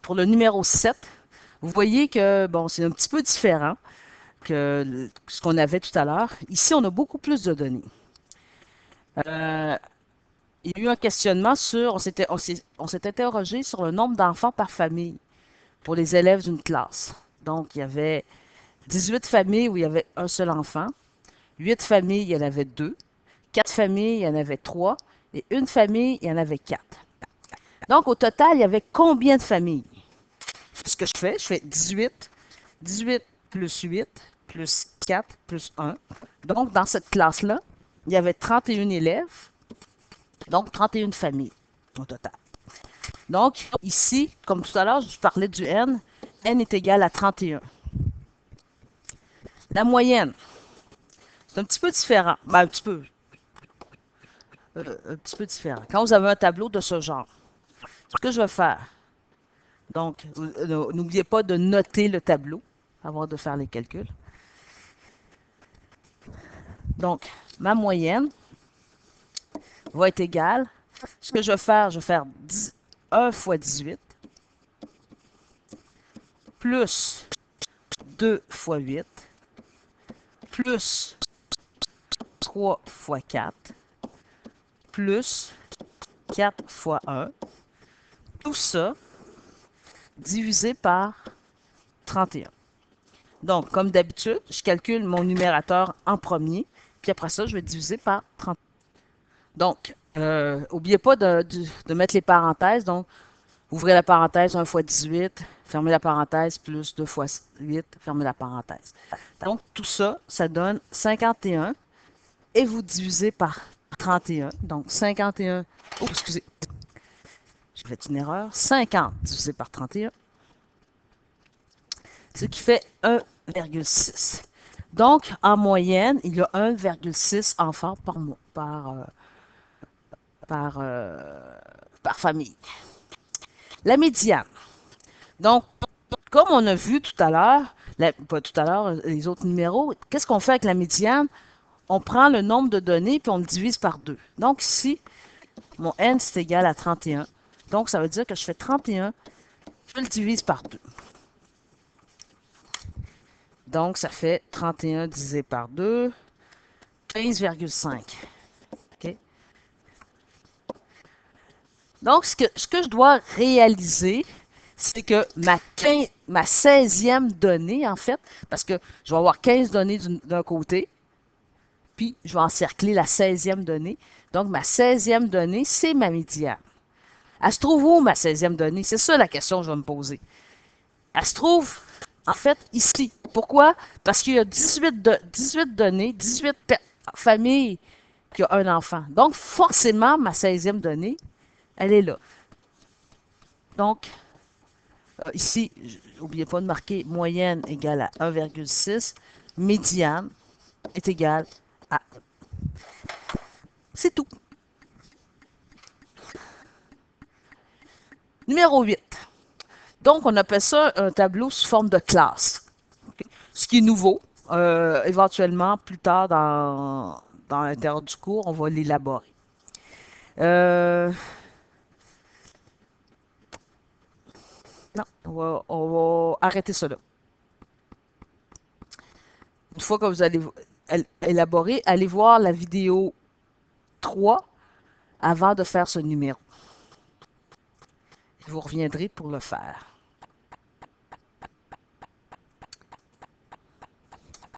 pour le numéro 7, vous voyez que, bon, c'est un petit peu différent que ce qu'on avait tout à l'heure. Ici, on a beaucoup plus de données. Euh, il y a eu un questionnement sur, on s'est interrogé sur le nombre d'enfants par famille pour les élèves d'une classe. Donc, il y avait 18 familles où il y avait un seul enfant, 8 familles, il y en avait 2, 4 familles, il y en avait 3, et une famille, il y en avait 4. Donc, au total, il y avait combien de familles? Ce que je fais 18, 18 plus 8 plus 4 plus 1. Donc, dans cette classe-là, il y avait 31 élèves, donc 31 familles au total. Donc, ici, comme tout à l'heure, je parlais du n est égal à 31. La moyenne, c'est un petit peu différent. Ben, un petit peu différent. Quand vous avez un tableau de ce genre, ce que je vais faire, donc, n'oubliez pas de noter le tableau avant de faire les calculs. Donc, ma moyenne va être égale. Ce que je vais faire 1 fois 18 plus 2 fois 8 plus 3 fois 4 plus 4 fois 1. Tout ça divisé par 31. Donc, comme d'habitude, je calcule mon numérateur en premier, puis après ça, je vais diviser par 30. Donc, n'oubliez pas de mettre les parenthèses. Donc, ouvrez la parenthèse 1 fois 18, fermez la parenthèse, plus 2 fois 8, fermez la parenthèse. Donc, tout ça, ça donne 51 et vous divisez par 31. Donc, 51, oh, excusez, j'ai fait une erreur. 50 divisé par 31, ce qui fait 1,6. Donc, en moyenne, il y a 1,6 enfants par, par famille. La médiane. Donc, comme on a vu tout à l'heure, pas tout à l'heure, les autres numéros, qu'est-ce qu'on fait avec la médiane? On prend le nombre de données puis on le divise par 2. Donc ici, mon n c'est égal à 31. Donc ça veut dire que je fais 31, je le divise par 2. Donc ça fait 31 divisé par 2, 15,5. Okay? Donc ce que je dois réaliser, c'est que ma 16e donnée, en fait, parce que je vais avoir 15 données d'un côté, puis je vais encercler la 16e donnée. Donc, ma 16e donnée, c'est ma médiane. Elle se trouve où, ma 16e donnée? C'est ça la question que je vais me poser. Elle se trouve, en fait, ici. Pourquoi? Parce qu'il y a 18 données, 18 familles qui ont un enfant. Donc, forcément, ma 16e donnée, elle est là. Donc, ici, n'oubliez pas de marquer moyenne égale à 1,6. Médiane est égale à... C'est tout. Numéro 8. Donc, on appelle ça un tableau sous forme de classe. Okay? Ce qui est nouveau. Éventuellement, plus tard dans l'intérieur du cours, on va l'élaborer. Non, on va arrêter cela. Une fois que vous allez élaborer, allez voir la vidéo 3 avant de faire ce numéro. Vous reviendrez pour le faire.